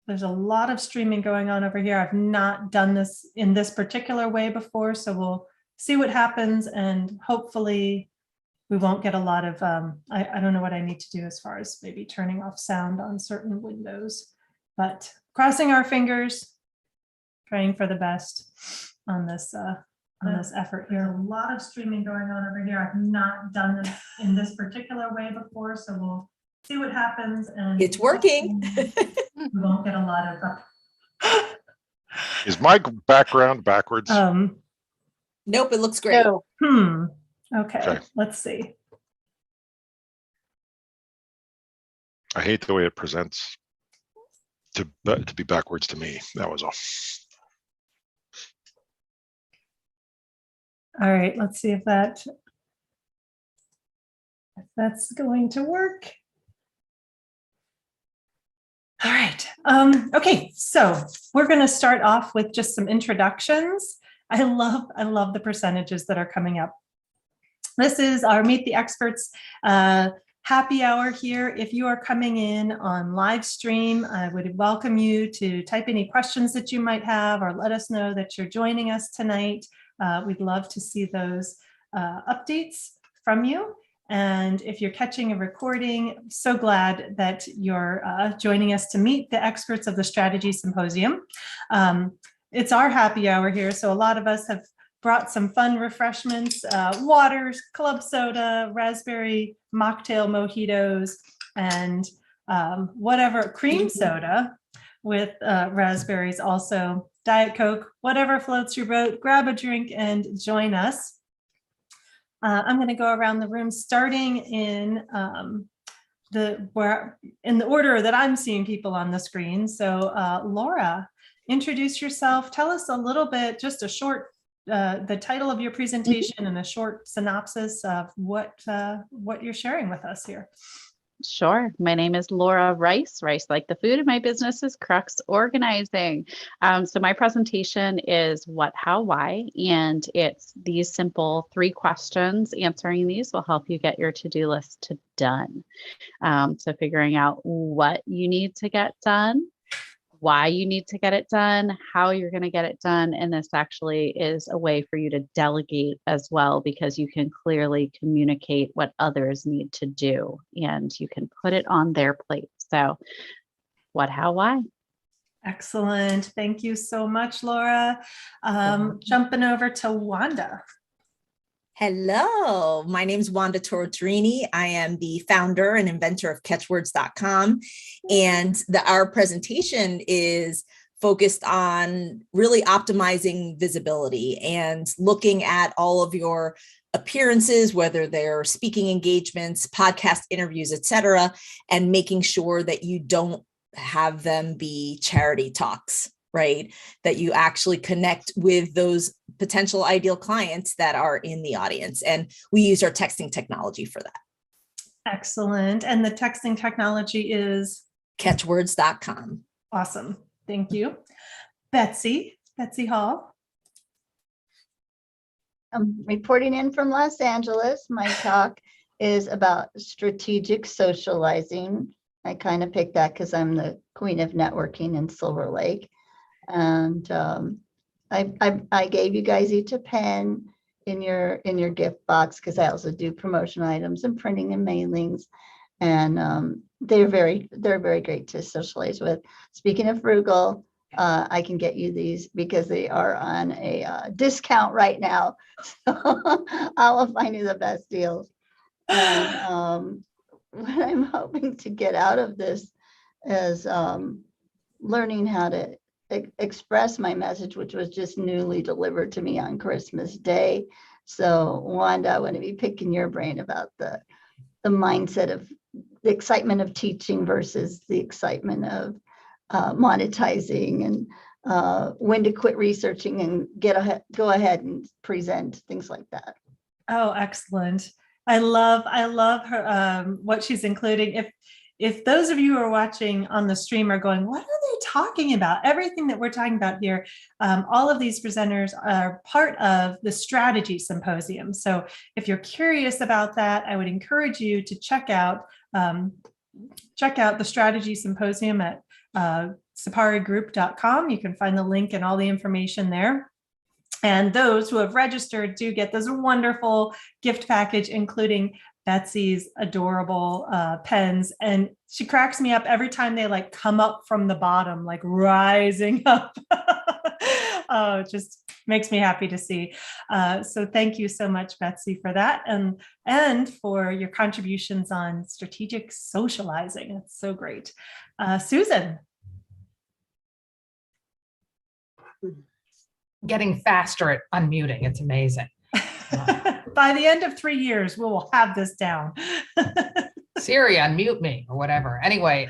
there's a lot of streaming going on over here. I've not done this in this particular way before, so we'll see what happens, and hopefully we won't get a lot of, I don't know what I need to do as far as maybe turning off sound on certain windows, but crossing our fingers, praying for the best on this effort here. There's a lot of streaming going on over here. I've not done this in this particular way before, so we'll see what happens. And it's working. We won't get a lot of. Is my background backwards? Nope, it looks great. No. Okay, let's see. I hate the way it presents to be backwards to me. That was all. All right, let's see if that's going to work. All right. Okay, so we're going to start off with just some introductions. I love the percentages that are coming up. This is our Meet the Experts happy hour here. If you are coming in on live stream, I would welcome you to type any questions that you might have, or let us know that you're joining us tonight. We'd love to see those updates from you. And if you're catching a recording, I'm so glad that you're joining us to meet the experts of the Strategy Symposium. It's our happy hour here, so a lot of us have brought some fun refreshments, waters, club soda, raspberry mocktail mojitos, and whatever, cream soda with raspberries, also Diet Coke, whatever floats your boat. Grab a drink and join us. I'm going to go around the room, starting in the order that I'm seeing people on the screen. So Laura, introduce yourself. Tell us a little bit, just a short, the title of your presentation and a short synopsis of what you're sharing with us here. Sure. My name is Laura Rice like the food, and my business is Crux Organizing. So my presentation is what, how, why, and it's these simple 3 questions. Answering these will help you get your to-do list done. So figuring out what you need to get done, why you need to get it done, how you're going to get it done. And this actually is a way for you to delegate as well, because you can clearly communicate what others need to do and you can put it on their plate. So what, how, why? Excellent. Thank you so much, Laura. Jumping over to Wanda. Hello, my name is Wanda Torotorini. I am the founder and inventor of catchwords.com. And our presentation is focused on really optimizing visibility and looking at all of your appearances, whether they're speaking engagements, podcast interviews, etc., and making sure that you don't have them be charity talks, right? That you actually connect with those potential ideal clients that are in the audience. And we use our texting technology for that. Excellent. And the texting technology is? Catchwords.com. Awesome. Thank you. Betsy Hall. I'm reporting in from Los Angeles. My talk is about strategic socializing. I kind of picked that because I'm the queen of networking in Silver Lake. And I gave you guys each a pen in your gift box, because I also do promotion items and printing and mailings, and they're very great to socialize with. Speaking of frugal, I can get you these because they are on a discount right now, so I will find you the best deals. And what I'm hoping to get out of this is learning how to express my message, which was just newly delivered to me on Christmas Day. So Wanda, I want to be picking your brain about the mindset of the excitement of teaching versus the excitement of monetizing, and when to quit researching and go ahead and present, things like that. Oh, excellent. I love her, what she's including. If those of you who are watching on the stream are going, what are they talking about? Everything that we're talking about here, all of these presenters are part of the Strategy Symposium. So if you're curious about that, I would encourage you to check out the Strategy Symposium at saparigroup.com. You can find the link and all the information there. And those who have registered do get this wonderful gift package, including Betsy's adorable pens. And she cracks me up every time they like come up from the bottom, like rising up. Oh, it just makes me happy to see. So thank you so much, Betsy, for that. And for your contributions on strategic socializing. It's so great. Susan. Getting faster at unmuting. It's amazing. By the end of 3 years, we will have this down. Siri, unmute me or whatever. Anyway,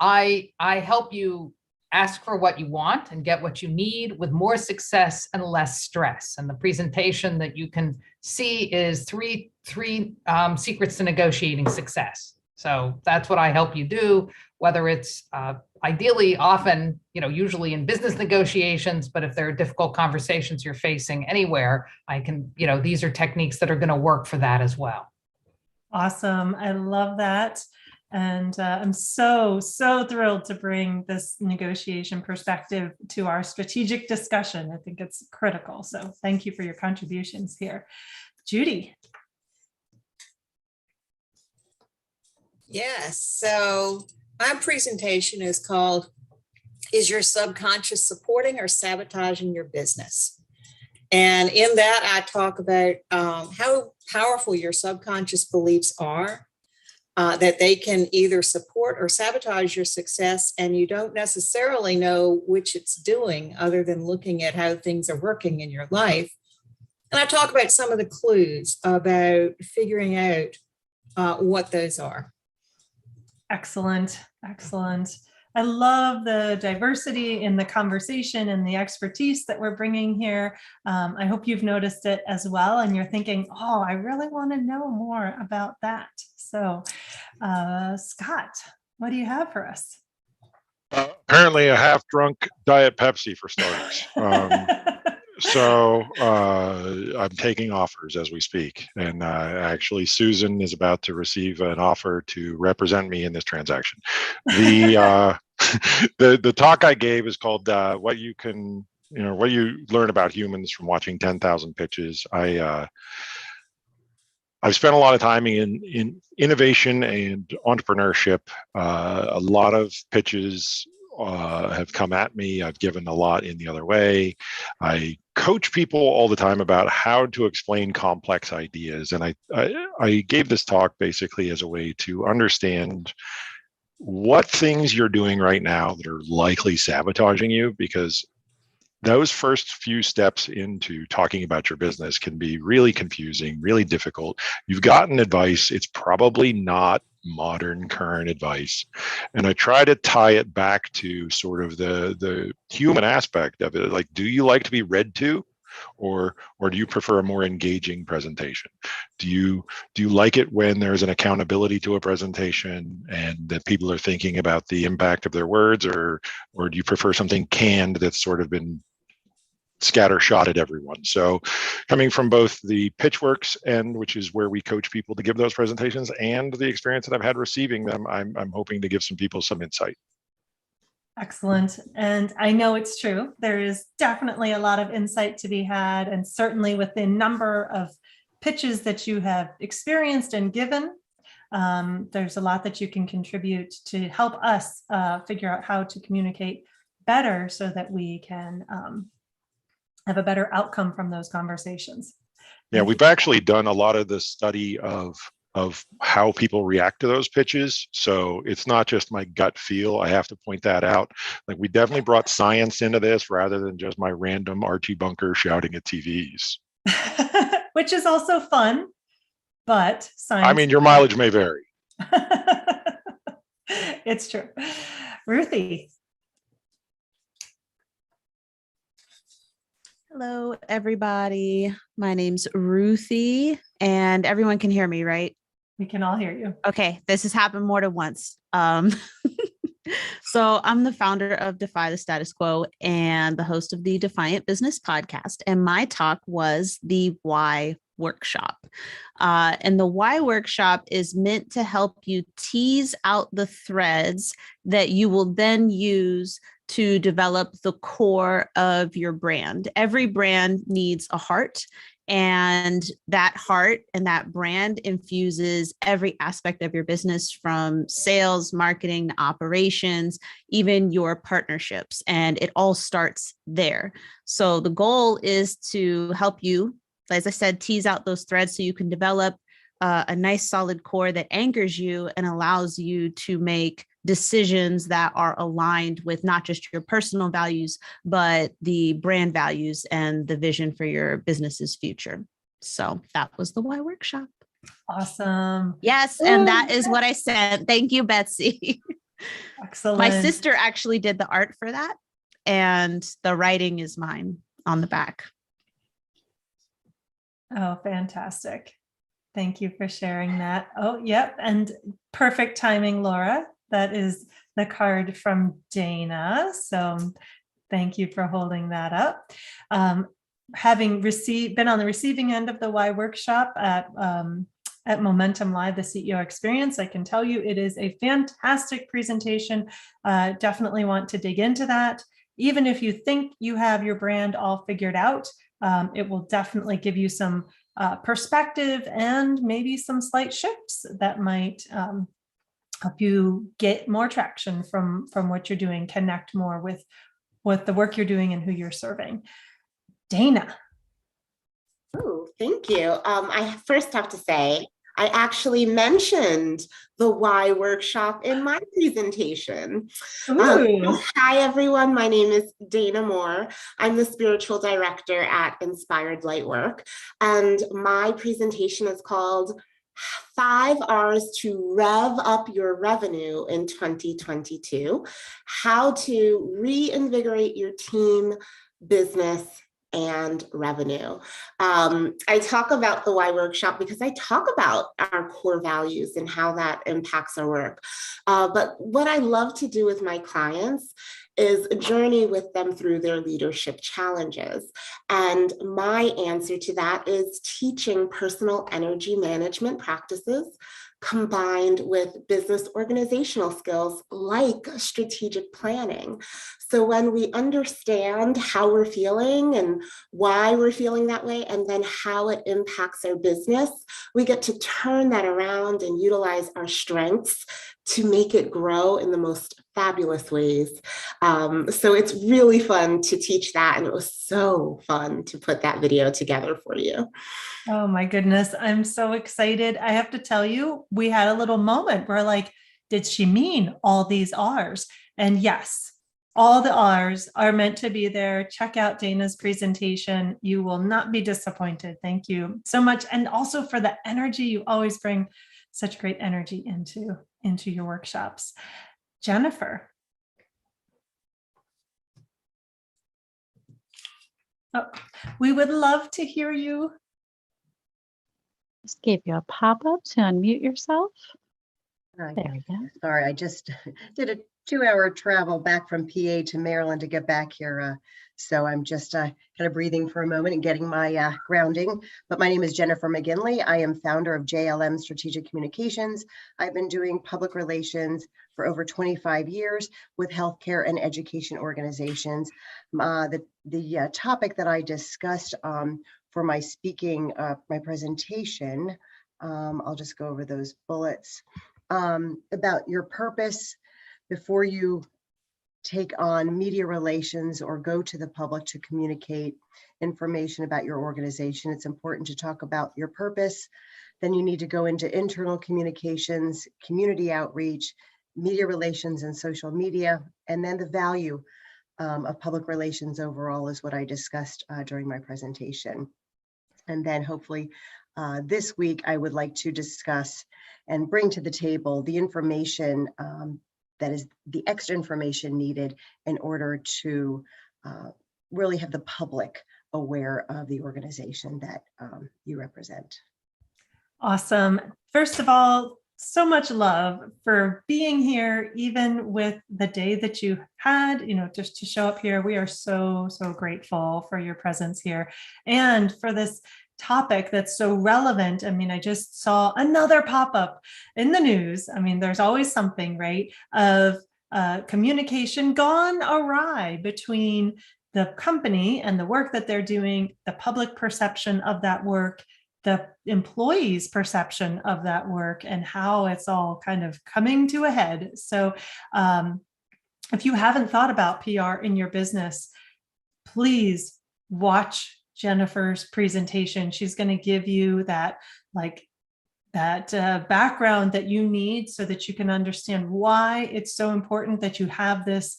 I help you ask for what you want and get what you need with more success and less stress. And the presentation that you can see is three secrets to negotiating success. So that's what I help you do, whether it's ideally often, usually in business negotiations, but if there are difficult conversations you're facing anywhere, I can, these are techniques that are going to work for that as well. Awesome. I love that. And I'm so thrilled to bring this negotiation perspective to our strategic discussion. I think it's critical. So thank you for your contributions here. Judy. Yes, so my presentation is called, Is Your Subconscious Supporting or Sabotaging Your Business? And in that, I talk about how powerful your subconscious beliefs are, that they can either support or sabotage your success, and you don't necessarily know which it's doing other than looking at how things are working in your life. And I talk about some of the clues about figuring out what those are. Excellent. I love the diversity in the conversation and the expertise that we're bringing here. I hope you've noticed it as well. And you're thinking, oh, I really want to know more about that. So, Scott, what do you have for us? Apparently a half-drunk Diet Pepsi for starters. So I'm taking offers as we speak. And actually, Susan is about to receive an offer to represent me in this transaction. The talk I gave is called what you learn about humans from watching 10,000 pitches. I've spent a lot of time in innovation and entrepreneurship. A lot of pitches have come at me. I've given a lot in the other way. I coach people all the time about how to explain complex ideas. And I gave this talk basically as a way to understand what things you're doing right now that are likely sabotaging you, because those first few steps into talking about your business can be really confusing, really difficult. You've gotten advice. It's probably not modern, current advice. And I try to tie it back to sort of the human aspect of it. Like, do you like to be read to? Or do you prefer a more engaging presentation? Do you like it when there's an accountability to a presentation and that people are thinking about the impact of their words, or do you prefer something canned that's sort of been scattershot at everyone? So coming from both the Pitchworks end, which is where we coach people to give those presentations, and the experience that I've had receiving them, I'm hoping to give some people some insight. Excellent. And I know it's true. There is definitely a lot of insight to be had, and certainly with the number of pitches that you have experienced and given, there's a lot that you can contribute to help us figure out how to communicate better so that we can have a better outcome from those conversations. Yeah, we've actually done a lot of the study of how people react to those pitches. So it's not just my gut feel. I have to point that out. Like, we definitely brought science into this rather than just my random Archie Bunker shouting at TVs. Which is also fun, but science. I mean, your mileage may vary. It's true. Ruthie. Hello, everybody. My name's Ruthie, and everyone can hear me, right? We can all hear you. Okay, this has happened more than once. So I'm the founder of Defy the Status Quo and the host of the Defiant Business podcast. And my talk was the why workshop. And the why workshop is meant to help you tease out the threads that you will then use to develop the core of your brand. Every brand needs a heart, and that heart and that brand infuses every aspect of your business, from sales, marketing, operations, even your partnerships. And it all starts there. So the goal is to help you, as I said, tease out those threads so you can develop a nice solid core that anchors you and allows you to make decisions that are aligned with not just your personal values, but the brand values and the vision for your business's future. So that was the why workshop. Awesome. Yes. And that is what I sent. Thank you, Betsy. Excellent. My sister actually did the art for that, and the writing is mine on the back. Oh, fantastic. Thank you for sharing that. Oh, yep. And perfect timing, Laura. That is the card from Dana. So thank you for holding that up. Having been on the receiving end of the why workshop at Momentum Live, the CEO experience, I can tell you it is a fantastic presentation. Definitely want to dig into that. Even if you think you have your brand all figured out, it will definitely give you some perspective and maybe some slight shifts that might help you get more traction from what you're doing, connect more with the work you're doing and who you're serving. Dana. Oh, thank you. I first have to say, I actually mentioned the why workshop in my presentation. Hi, everyone. My name is Dana Moore. I'm the spiritual director at Inspired Lightwork. And my presentation is called 5 R's to Rev Up Your Revenue in 2022, How to Reinvigorate Your Team, Business, and Revenue. I talk about the why workshop because I talk about our core values and how that impacts our work. But what I love to do with my clients is a journey with them through their leadership challenges. And my answer to that is teaching personal energy management practices combined with business organizational skills like strategic planning. So when we understand how we're feeling and why we're feeling that way, and then how it impacts our business, we get to turn that around and utilize our strengths to make it grow in the most fabulous ways. So it's really fun to teach that. And it was so fun to put that video together for you. Oh my goodness. I'm so excited. I have to tell you, we had a little moment where like, did she mean all these R's? And yes, all the R's are meant to be there. Check out Dana's presentation. You will not be disappointed. Thank you so much. And also for the energy, you always bring such great energy into your workshops. Jennifer. Oh, we would love to hear you. Just gave you a pop-up to unmute yourself. There we go. Sorry, I just did a 2-hour travel back from PA to Maryland to get back here. So I'm just kind of breathing for a moment and getting my grounding. But my name is Jennifer Mcginley. I am founder of JLM Strategic Communications. I've been doing public relations for over 25 years with healthcare and education organizations. The topic that I discussed for my speaking, my presentation, I'll just go over those bullets, about your purpose before you take on media relations or go to the public to communicate information about your organization. It's important to talk about your purpose. Then you need to go into internal communications, community outreach, media relations and social media, and then the value of public relations overall is what I discussed during my presentation. And then hopefully this week, I would like to discuss and bring to the table the information that is the extra information needed in order to really have the public aware of the organization that you represent. Awesome. First of all, so much love for being here, even with the day that you had, just to show up here. We are so, so grateful for your presence here and for this topic that's so relevant. I mean, I just saw another pop-up in the news. I mean, there's always something, right, of communication gone awry between the company and the work that they're doing, the public perception of that work, the employees' perception of that work, and how it's all kind of coming to a head. So if you haven't thought about PR in your business, please watch Jennifer's presentation. She's going to give you that background that you need so that you can understand why it's so important that you have this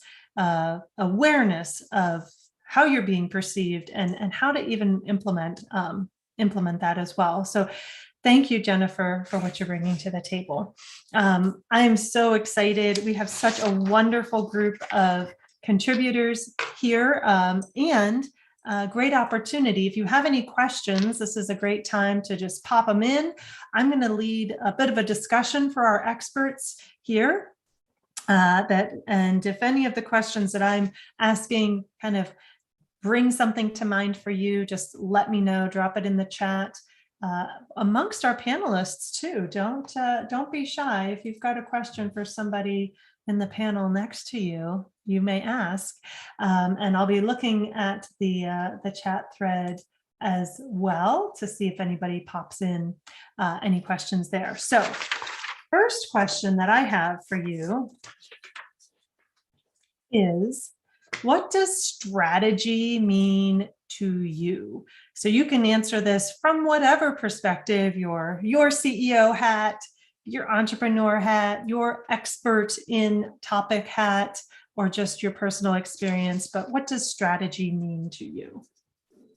awareness of how you're being perceived and how to even implement that as well. So thank you, Jennifer, for what you're bringing to the table. I am so excited. We have such a wonderful group of contributors here, and a great opportunity. If you have any questions, this is a great time to just pop them in. I'm going to lead a bit of a discussion for our experts here. And if any of the questions that I'm asking kind of bring something to mind for you, just let me know, drop it in the chat. Amongst our panelists too, don't be shy. If you've got a question for somebody in the panel next to you, you may ask, and I'll be looking at the chat thread as well to see if anybody pops in any questions there. So first question that I have for you is, what does strategy mean to you? So you can answer this from whatever perspective, your CEO hat, your entrepreneur hat, your expert in topic hat, or just your personal experience. But what does strategy mean to you?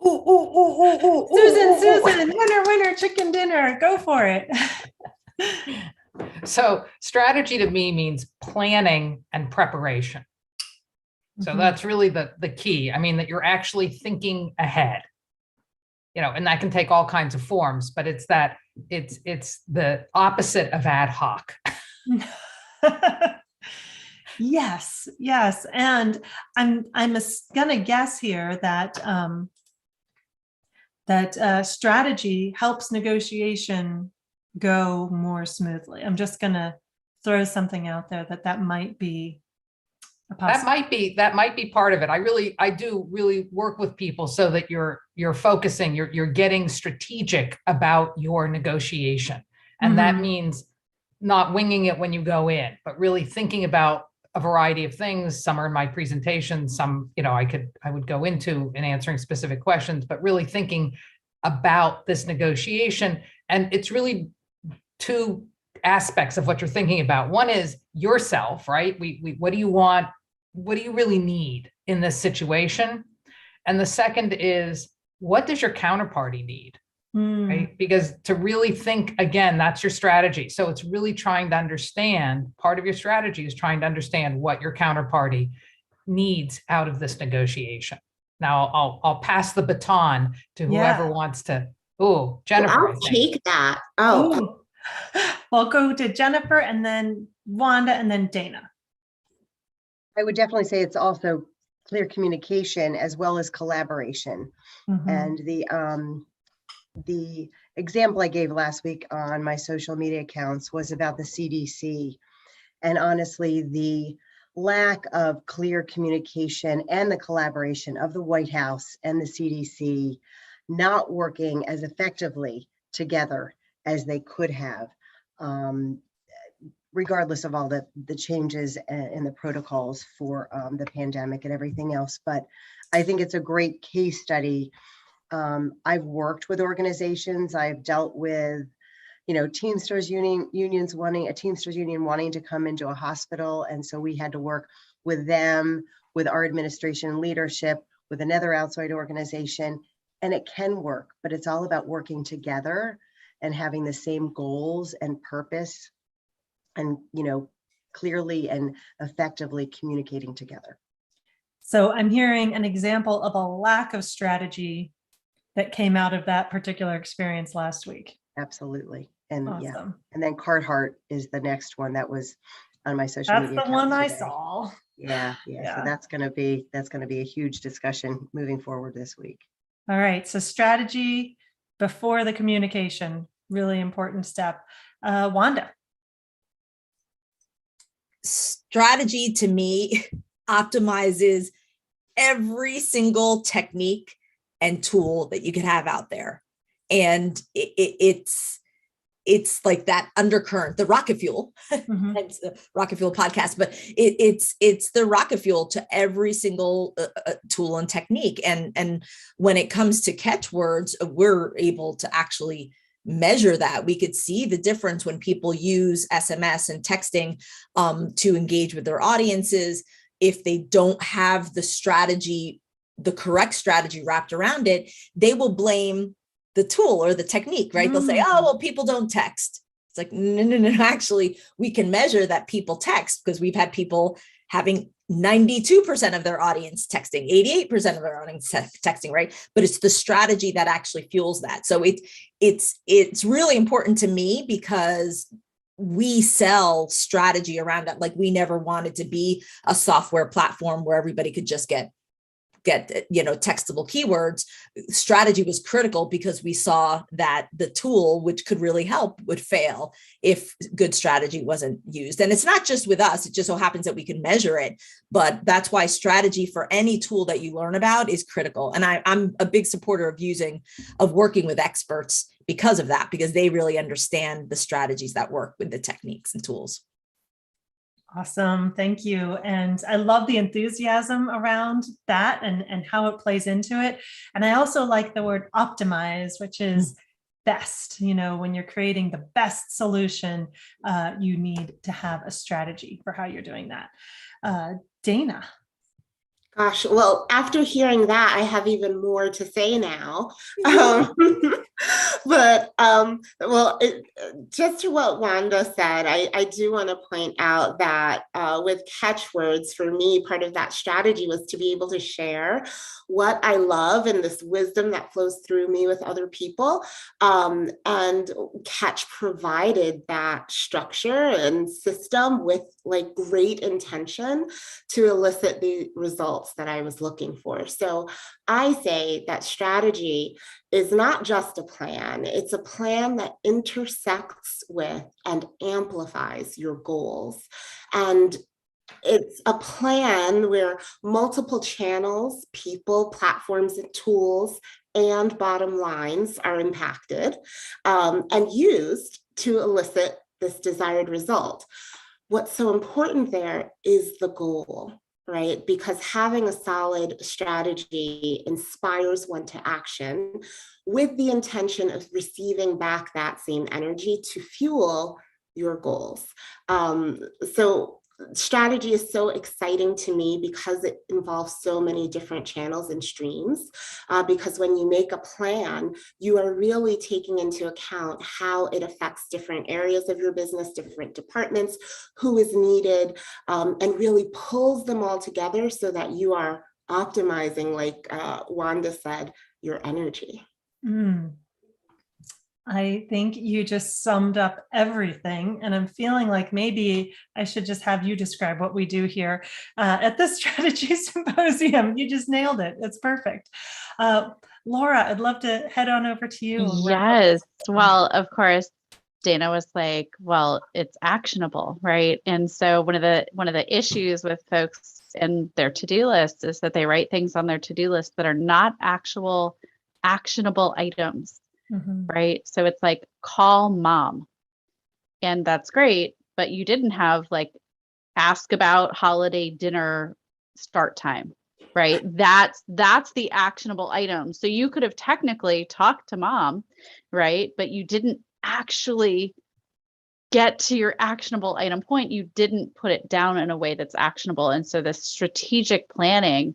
Susan, winner, chicken dinner. Go for it. So strategy to me means planning and preparation. So that's really the key. I mean, that you're actually thinking ahead, and that can take all kinds of forms, but it's the opposite of ad hoc. Yes. And I'm gonna guess here that strategy helps negotiation go more smoothly. I'm just gonna throw something out there that might be that might be part of it. I do really work with people so that you're focusing, you're getting strategic about your negotiation. And that means not winging it when you go in, but really thinking about a variety of things. Some are in my presentation, some, I would go into in answering specific questions, but really thinking about this negotiation. And it's really two aspects of what you're thinking about. One is yourself, right? What do you want? What do you really need in this situation? And the second is, what does your counterparty need? Right? Because to really think, again, that's your strategy. So it's really trying to understand, part of your strategy is trying to understand what your counterparty needs out of this negotiation. Now I'll pass the baton to whoever wants to. Oh, Jennifer. I'll take that. Well, go to Jennifer and then Wanda and then Dana. I would definitely say it's also clear communication as well as collaboration. And the example I gave last week on my social media accounts was about the CDC. And honestly, the lack of clear communication and the collaboration of the White House and the CDC not working as effectively together as they could have, regardless of all the changes in the protocols for the pandemic and everything else. But I think it's a great case study. I've worked with organizations. I've dealt with, Teamsters unions wanting a Teamsters union wanting to come into a hospital. And so we had to work with them, with our administration leadership, with another outside organization. And it can work, but it's all about working together and having the same goals and purpose and, clearly and effectively communicating together. So I'm hearing an example of a lack of strategy that came out of that particular experience last week. Absolutely. And awesome. And then Carhartt is the next one that was on my social media. That's the one I saw. Yeah. So that's going to be a huge discussion moving forward this week. All right. So strategy, before the communication, really important step. Wanda. Strategy to me optimizes every single technique and tool that you can have out there. And it's like that undercurrent, the rocket fuel. Mm-hmm. It's the rocket fuel podcast, but it's the rocket fuel to every single tool and technique. And when it comes to catchwords, we're able to actually measure that. We could see the difference when people use SMS and texting to engage with their audiences. If they don't have the strategy, the correct strategy wrapped around it, they will blame the tool or the technique, right? They'll say, oh, well, people don't text. It's like, no. Actually, we can measure that people text because we've had people having 92% of their audience texting, 88% of their audience texting, right? But it's the strategy that actually fuels that. So it's really important to me because we sell strategy around it. Like we never wanted to be a software platform where everybody could just get textable keywords. Strategy was critical because we saw that the tool, which could really help, would fail if good strategy wasn't used. And it's not just with us, it just so happens that we can measure it, but that's why strategy for any tool that you learn about is critical. And I'm a big supporter of working with experts because of that, because they really understand the strategies that work with the techniques and tools. Awesome. Thank you. And I love the enthusiasm around that and how it plays into it. And I also like the word optimize, which is best. When you're creating the best solution, you need to have a strategy for how you're doing that. Dana. Gosh, well, after hearing that, I have even more to say now. Just to what Wanda said, I do want to point out that with catchwords, for me, part of that strategy was to be able to share what I love and this wisdom that flows through me with other people. And Catch provided that structure and system with like great intention to elicit the results that I was looking for. So I say that strategy is not just a plan, it's a plan that intersects with and amplifies your goals. And it's a plan where multiple channels, people, platforms, and tools, and bottom lines are impacted and used to elicit this desired result. What's so important there is the goal, right? Because having a solid strategy inspires one to action with the intention of receiving back that same energy to fuel your goals. So strategy is so exciting to me because it involves so many different channels and streams. Because when you make a plan, you are really taking into account how it affects different areas of your business, different departments, who is needed, and really pulls them all together so that you are optimizing, like Wanda said, your energy. I think you just summed up everything. And I'm feeling like maybe I should just have you describe what we do here at the Strategy Symposium. You just nailed it. It's perfect. Laura, I'd love to head on over to you. Yes. Well, of course, Dana was like, well, it's actionable, right? And so one of the issues with folks and their to-do list is that they write things on their to-do list that are not actual actionable items. Mm-hmm. Right. So it's like, call mom. And that's great. But you didn't have like, ask about holiday dinner start time. Right. That's the actionable item. So you could have technically talked to mom. Right. But you didn't actually get to your actionable item point. You didn't put it down in a way that's actionable. And so the strategic planning,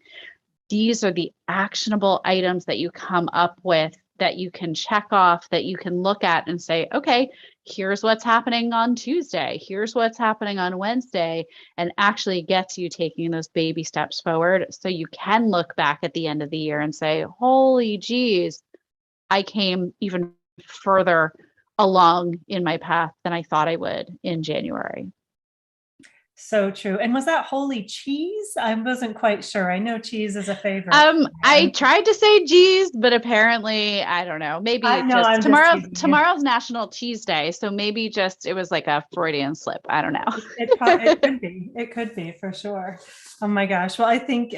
these are the actionable items that you come up with, that you can check off, that you can look at and say, okay, here's what's happening on Tuesday. Here's what's happening on Wednesday, and actually gets you taking those baby steps forward. So you can look back at the end of the year and say, holy geez, I came even further along in my path than I thought I would in January. So true. And was that holy cheese? I wasn't quite sure. I know cheese is a favorite. I tried to say geez, but apparently, I don't know. Maybe I know, I'm just teasing you. tomorrow's National Cheese Day, so maybe just it was like a Freudian slip. I don't know. It could be. It could be for sure. Oh my gosh. Well, I think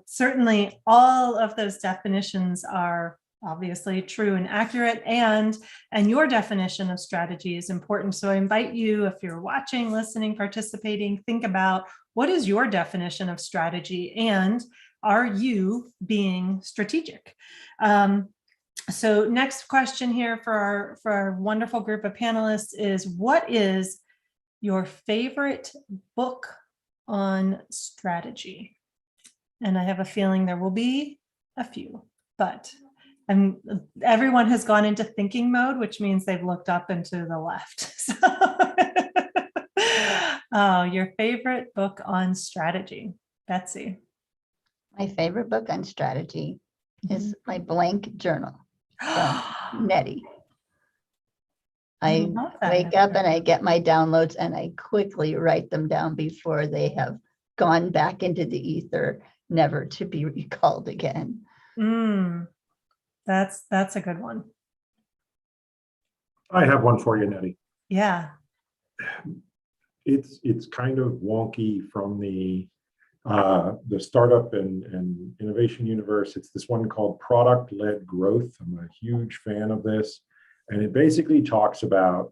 certainly all of those definitions are obviously true and accurate, and your definition of strategy is important. So I invite you, if you're watching, listening, participating, think about what is your definition of strategy, and are you being strategic? So next question here for our wonderful group of panelists is, what is your favorite book on strategy? And I have a feeling there will be a few, but everyone has gone into thinking mode, which means they've looked up and to the left. Oh, your favorite book on strategy, Betsy? My favorite book on strategy is my blank journal from Nettie. I wake up and I get my downloads and I quickly write them down before they have gone back into the ether, never to be recalled again. That's a good one. I have one for you, Nettie. Yeah. It's kind of wonky from the startup and innovation universe. It's this one called Product-Led Growth. I'm a huge fan of this. And it basically talks about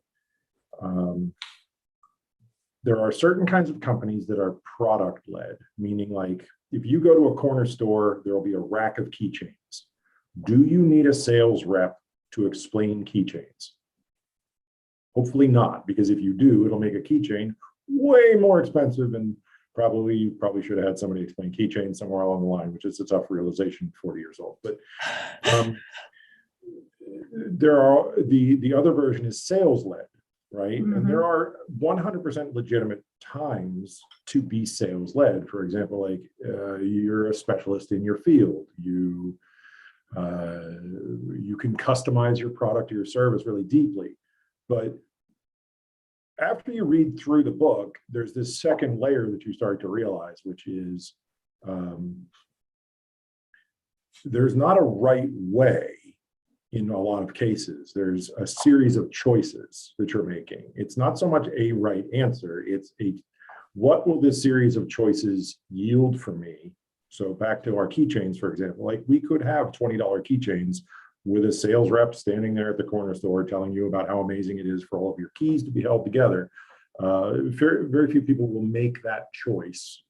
there are certain kinds of companies that are product-led, meaning like if you go to a corner store, there will be a rack of keychains. Do you need a sales rep to explain keychains? Hopefully not, because if you do, it'll make a keychain way more expensive, and you probably should have had somebody explain keychains somewhere along the line, which is a tough realization 40 years old. But there are the other version is sales-led, right? And there are 100% legitimate times to be sales-led. For example, like you're a specialist in your field. You can customize your product or your service really deeply. But after you read through the book, there's this second layer that you start to realize, which is there's not a right way in a lot of cases. There's a series of choices that you're making. It's not so much a right answer, it's what will this series of choices yield for me? So back to our keychains, for example, like we could have $20 keychains with a sales rep standing there at the corner store telling you about how amazing it is for all of your keys to be held together. Very, very few people will make that choice.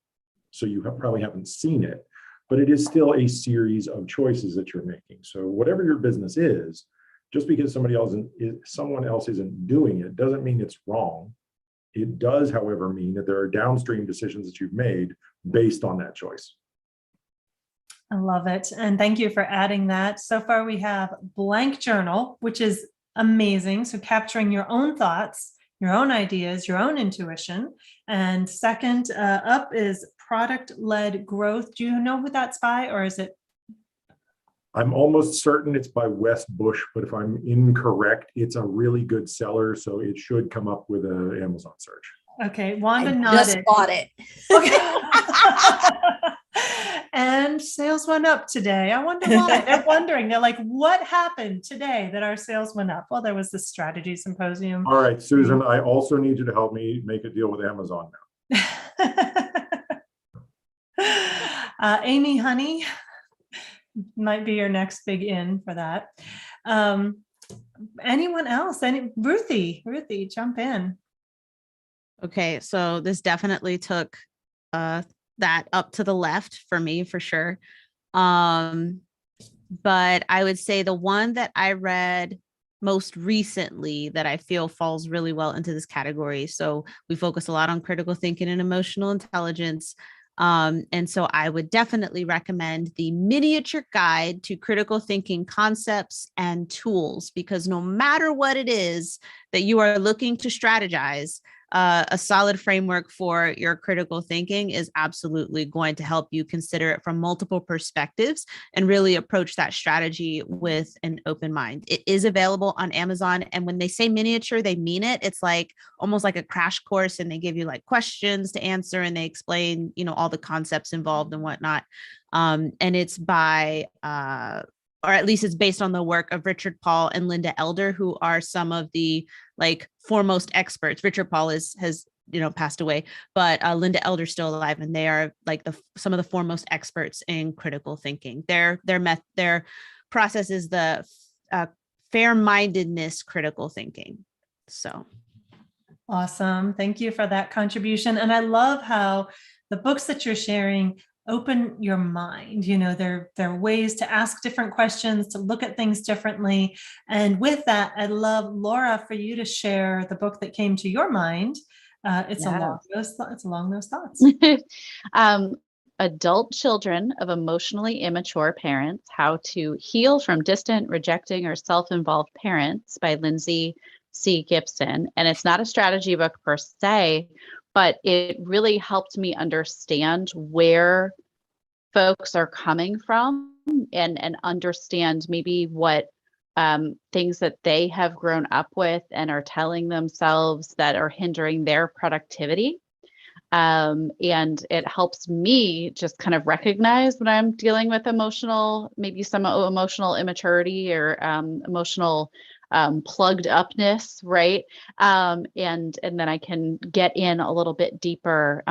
So you probably haven't seen it, but it is still a series of choices that you're making. So whatever your business is, just because someone else isn't doing it doesn't mean it's wrong. It does, however, mean that there are downstream decisions that you've made based on that choice. I love it. And thank you for adding that. So far, we have blank journal, which is amazing. So capturing your own thoughts, your own ideas, your own intuition. And second up is product-led growth. Do you know who that's by, or is it? I'm almost certain it's by Wes Bush, but if I'm incorrect, it's a really good seller. So it should come up with an Amazon search. Okay, Wanda I nodded. just bought it. Okay. And sales went up today. I wonder why. They're wondering. They're like, what happened today that our sales went up? Well, there was the strategy symposium. All right, Susan, I also need you to help me make a deal with Amazon now. Amy Honey might be your next big in for that. Anyone else? Ruthie, jump in. Okay, so this definitely took that up to the left for me, for sure. But I would say the one that I read most recently that I feel falls really well into this category. So we focus a lot on critical thinking and emotional intelligence. And so I would definitely recommend the Miniature Guide to Critical Thinking Concepts and Tools, because no matter what it is that you are looking to strategize, a solid framework for your critical thinking is absolutely going to help you consider it from multiple perspectives and really approach that strategy with an open mind. It is available on Amazon. And when they say miniature, they mean it. It's like almost like a crash course, and they give you like questions to answer, and they explain, all the concepts involved and whatnot. And it's by, or at least it's based on the work of Richard Paul and Linda Elder, who are some of the like foremost experts. Richard Paul has passed away, but Linda Elder's still alive, and they are like some of the foremost experts in critical thinking. Their process is the fair-mindedness critical thinking. So awesome. Thank you for that contribution. And I love how the books that you're sharing open your mind. There are ways to ask different questions, to look at things differently. And with that, I'd love, Laura, for you to share the book that came to your mind. It's along those thoughts. Adult Children of Emotionally Immature Parents: How to Heal from Distant, Rejecting, or Self-Involved Parents by Lindsay C. Gibson. And it's not a strategy book per se, but it really helped me understand where folks are coming from and understand maybe what things that they have grown up with and are telling themselves that are hindering their productivity. And it helps me just kind of recognize when I'm dealing with maybe some emotional immaturity or emotional plugged upness, right? And then I can get in a little bit deeper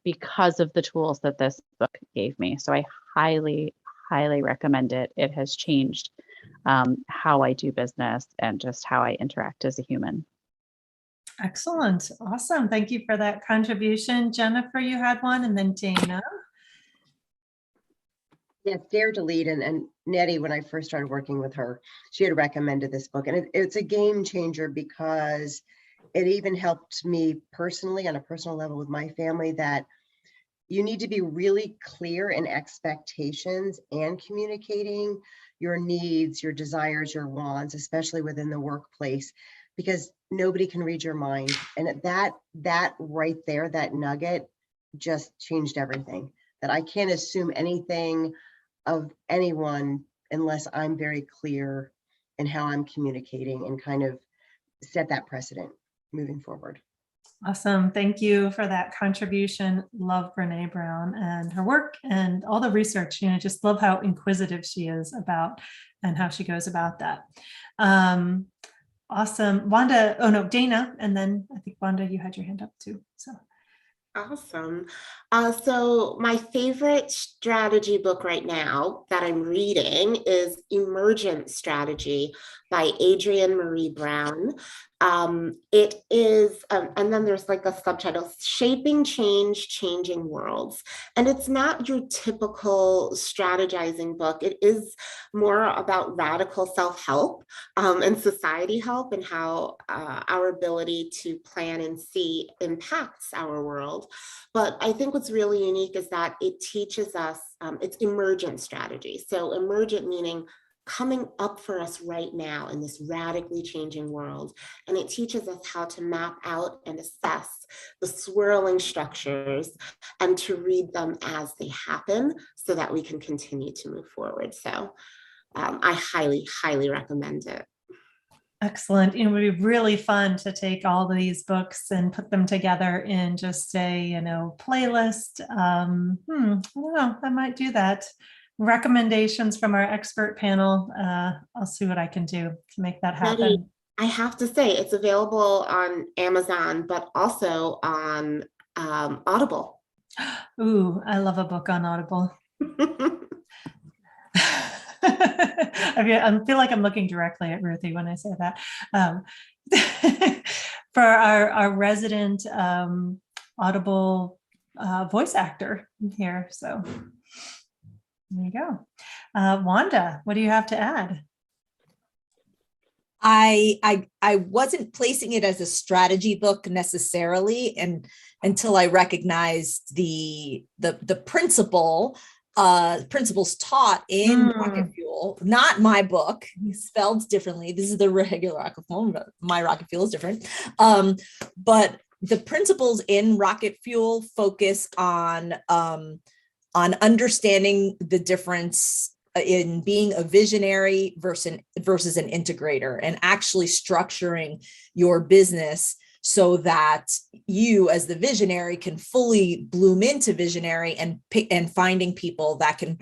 because of the tools that this book gave me. So I highly, highly recommend it. It has changed how I do business and just how I interact as a human. Excellent. Awesome. Thank you for that contribution. Jennifer, you had one, and then Dana. Yes, Dare to Lead, and Nettie, when I first started working with her, she had recommended this book, and it's a game changer because it even helped me personally on a personal level with my family that you need to be really clear in expectations and communicating your needs, your desires, your wants, especially within the workplace, because nobody can read your mind. And that right there, that nugget just changed everything. That I can't assume anything of anyone unless I'm very clear in how I'm communicating and kind of set that precedent moving forward. Awesome. Thank you for that contribution. Love Brene Brown and her work and all the research. Just love how inquisitive she is about and how she goes about that. Awesome. Wanda, Dana, and then I think Wanda, you had your hand up too. So. Awesome. So my favorite strategy book right now that I'm reading is Emergent Strategy by Adrienne Marie Brown. It is, and then there's like a subtitle, Shaping Change, Changing Worlds. And it's not your typical strategizing book. It is more about radical self-help and society help and how our ability to plan and see impacts our world. But I think what's really unique is that it teaches us, it's emergent strategy. So emergent meaning coming up for us right now in this radically changing world. And it teaches us how to map out and assess the swirling structures and to read them as they happen so that we can continue to move forward. So I highly, highly recommend it. Excellent. It would be really fun to take all these books and put them together in just a, playlist. I don't know, I might do that. Recommendations from our expert panel. I'll see what I can do to make that happen. Nettie, I have to say it's available on Amazon, but also on Audible. Ooh, I love a book on Audible. I feel like I'm looking directly at Ruthie when I say that. For our resident Audible voice actor here. So there you go. Wanda, what do you have to add? I wasn't placing it as a strategy book necessarily, and until I recognized the principles taught in Rocket Fuel, not my book, spelled differently. This is the regular Rocket Fuel. My Rocket Fuel is different. But the principles in Rocket Fuel focus on understanding the difference in being a visionary versus an integrator, and actually structuring your business so that you as the visionary can fully bloom into visionary, and finding people that can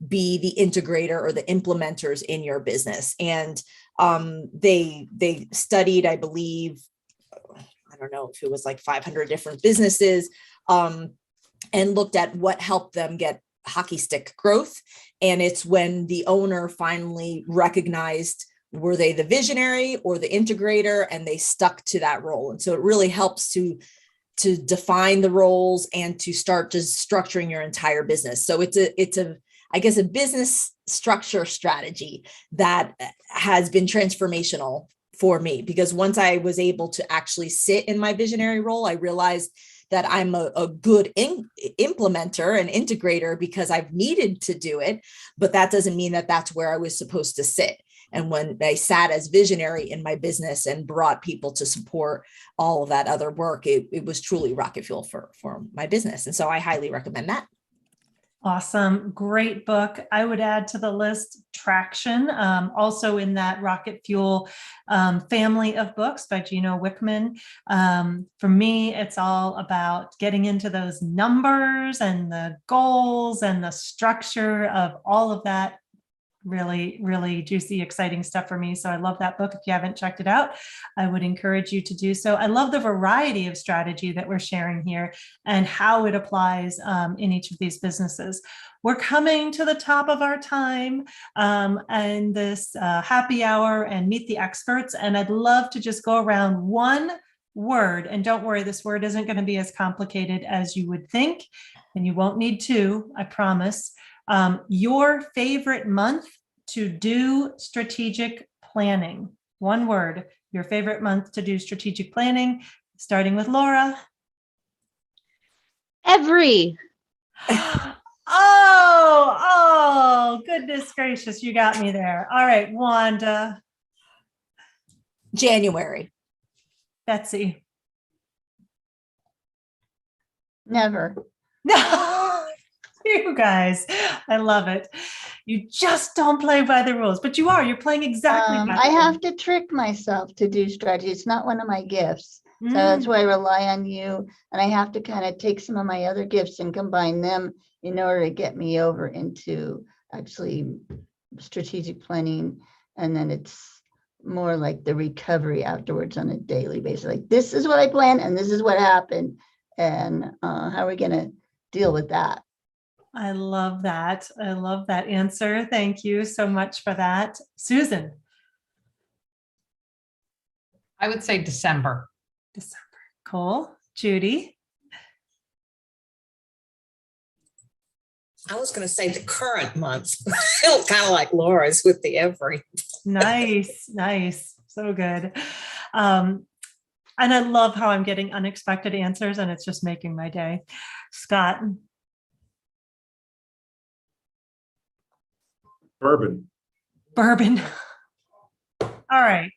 be the integrator or the implementers in your business. And they studied, I believe, I don't know if it was like 500 different businesses, and looked at what helped them get hockey stick growth. And it's when the owner finally recognized, were they the visionary or the integrator, and they stuck to that role. And so it really helps to define the roles and to start just structuring your entire business. So it's a I guess a business structure strategy that has been transformational for me, because once I was able to actually sit in my visionary role, I realized that I'm a good implementer and integrator because I've needed to do it, but that doesn't mean that that's where I was supposed to sit. And when I sat as visionary in my business and brought people to support all of that other work, it was truly rocket fuel for my business. And so I highly recommend that. Awesome. Great book. I would add to the list Traction, also in that Rocket Fuel family of books by Gino Wickman. For me, it's all about getting into those numbers and the goals and the structure of all of that. Really, really juicy, exciting stuff for me. So I love that book. If you haven't checked it out, I would encourage you to do so. I love the variety of strategy that we're sharing here and how it applies in each of these businesses. We're coming to the top of our time and this happy hour and meet the experts. And I'd love to just go around one word. And don't worry, this word isn't going to be as complicated as you would think. And you won't need to, I promise. Your favorite month to do strategic planning. One word, your favorite month to do strategic planning, starting with Laura. Every. Oh, goodness gracious, you got me there. All right, Wanda. January. Betsy. Never. No. You guys, I love it. You just don't play by the rules, but you're playing exactly. I have to trick myself to do strategy. It's not one of my gifts. So that's why I rely on you. And I have to kind of take some of my other gifts and combine them in order to get me over into actually strategic planning. And then it's more like the recovery afterwards on a daily basis. Like, this is what I planned and this is what happened. And how are we going to deal with that? I love that. I love that answer. Thank you so much for that. Susan. I would say December. December. Cool. Judy. I was going to say the current month, kind of like Laura's with the every. Nice, nice. So good. And I love how I'm getting unexpected answers and it's just making my day. Scott. Bourbon. Bourbon. All right.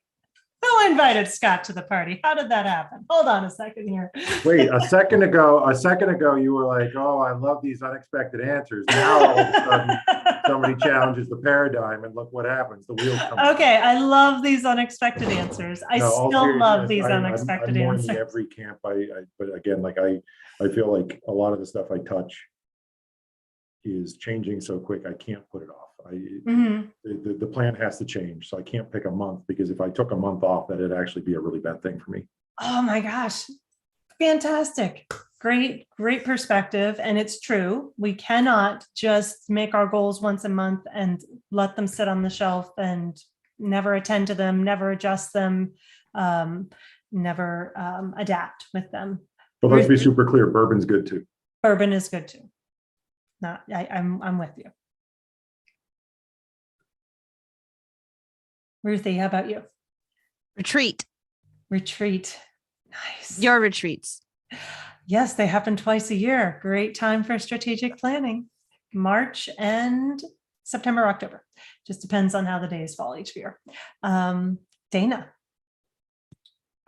Who invited Scott to the party? How did that happen? Hold on a second here. Wait, a second ago, you were like, oh, I love these unexpected answers. Now all of a sudden, somebody challenges the paradigm and look what happens. The wheels come. Okay, I love these unexpected answers. I still love these unexpected I'm answers. in every camp. But again, like I feel like a lot of the stuff I touch is changing so quick, I can't put it off. The plan has to change. So I can't pick a month, because if I took a month off, that'd actually be a really bad thing for me. Oh my gosh. Fantastic. Great perspective. And it's true. We cannot just make our goals once a month and let them sit on the shelf and never attend to them, never adjust them, never adapt with them. But let's be super clear. Bourbon's good too. Bourbon is good too. I'm with you. Ruthie, how about you? Retreat. Nice. Your retreats. Yes, they happen twice a year. Great time for strategic planning. March and September, October. Just depends on how the days fall each year. Dana.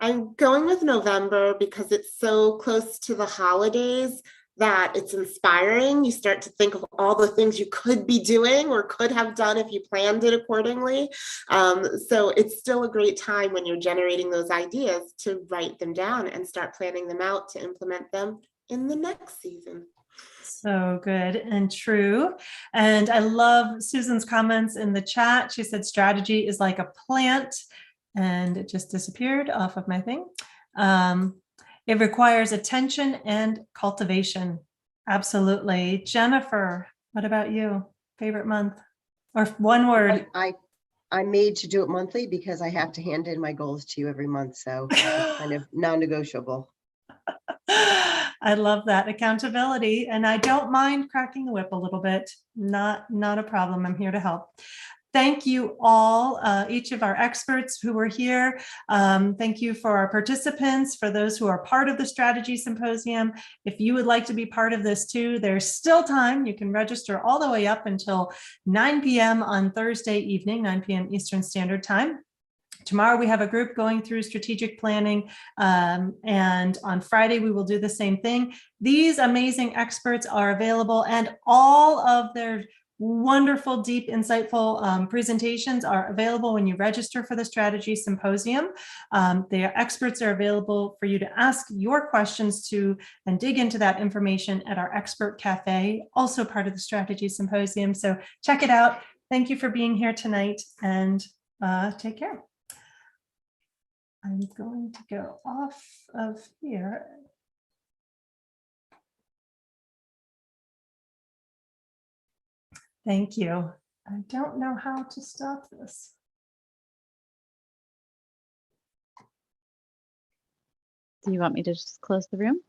I'm going with November because it's so close to the holidays that it's inspiring. You start to think of all the things you could be doing or could have done if you planned it accordingly. So it's still a great time when you're generating those ideas to write them down and start planning them out to implement them in the next season. So good and true. And I love Susan's comments in the chat. She said strategy is like a plant, and it just disappeared off of my thing. It requires attention and cultivation. Absolutely. Jennifer, what about you? Favorite month or one word? I'm made to do it monthly because I have to hand in my goals to you every month. So it's kind of non-negotiable. I love that accountability, and I don't mind cracking the whip a little bit. Not a problem. I'm here to help. Thank you all, each of our experts who were here. Thank you for our participants, for those who are part of the Strategy Symposium. If you would like to be part of this too, there's still time. You can register all the way up until 9 p.m. on Thursday evening, 9 p.m. Eastern Standard Time. Tomorrow we have a group going through strategic planning, and on Friday we will do the same thing. These amazing experts are available, and all of their wonderful, deep, insightful presentations are available when you register for the Strategy Symposium. The experts are available for you to ask your questions to and dig into that information at our Expert Cafe, also part of the Strategy Symposium. So check it out. Thank you for being here tonight, and take care. I'm going to go off of here. Thank you. I don't know how to stop this. Do you want me to just close the room?